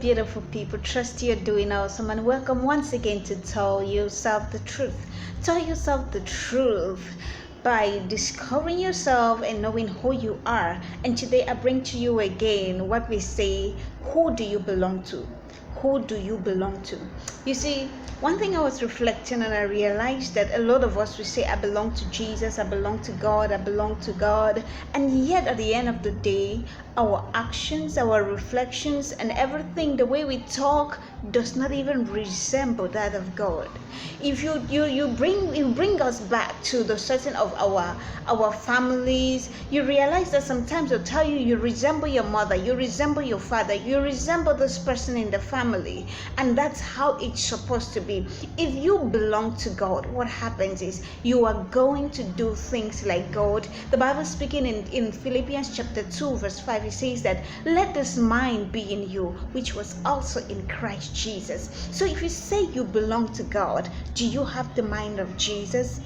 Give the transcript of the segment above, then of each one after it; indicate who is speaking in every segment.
Speaker 1: beautiful people. Trust you're doing awesome and welcome once again to Tell Yourself the Truth. Tell yourself the truth by discovering yourself and knowing who you are. And today I bring to you again what we say, who do you belong to? Who do you belong to? You see, one thing I was reflecting and I realized that a lot of us we say I belong to Jesus, I belong to God, I belong to God, and yet at the end of the day, our actions, our reflections, and everything, the way we talk, does not even resemble that of God. If you bring us back to the setting of our families, you realize that sometimes they'll tell you you resemble your mother, you resemble your father, you resemble this person in the family, and that's how it's supposed to be. If you belong to God, what happens is you are going to do things like God. The Bible speaking in Philippians chapter 2 verse 5, it says that let this mind be in you, which was also in Christ Jesus. So if you say you belong to God, do you have the mind of Jesus?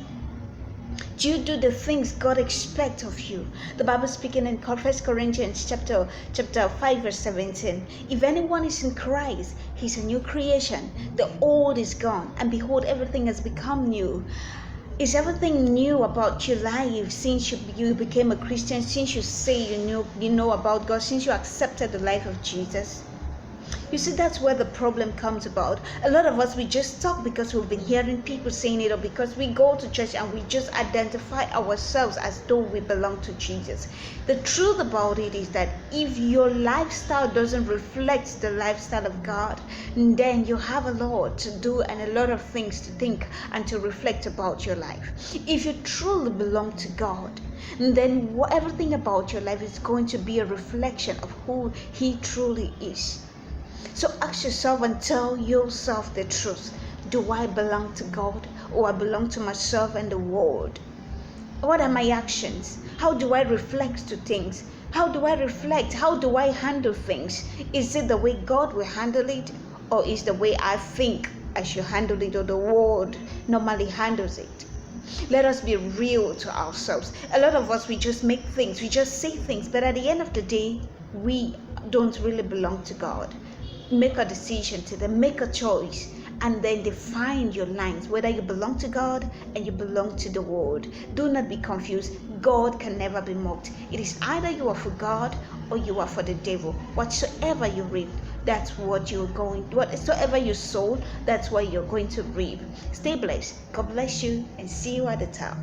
Speaker 1: Do you do the things God expects of you? The Bible speaking in 1 Corinthians chapter 5 verse 17. If anyone is in Christ, he's a new creation. The old is gone, and behold, everything has become new. Is everything new about your life since you became a Christian, since you say you know about God, since you accepted the life of Jesus? You see, that's where the problem comes about. A lot of us, we just talk because we've been hearing people saying it, or because we go to church and we just identify ourselves as though we belong to Jesus. The truth about it is that if your lifestyle doesn't reflect the lifestyle of God, then you have a lot to do and a lot of things to think and to reflect about your life. If you truly belong to God, then everything about your life is going to be a reflection of who He truly is. So ask yourself and tell yourself the truth. Do I belong to God, or I belong to myself and the world? What are my actions? How do I reflect to things? How do I reflect? How do I handle things? Is it the way God will handle it, or is the way I think I should handle it, or the world normally handles it? Let us be real to ourselves. A lot of us, we just make things, we just say things, but at the end of the day, we don't really belong to God. Make a decision today, make a choice, and then define your lines, whether you belong to God and you belong to the world. Do not be confused. God can never be mocked. It is either you are for God or you are for the devil. Whatsoever you reap, that's what you're going, whatsoever you sow, that's what you're going to reap. Stay blessed. God bless you, and see you at the top.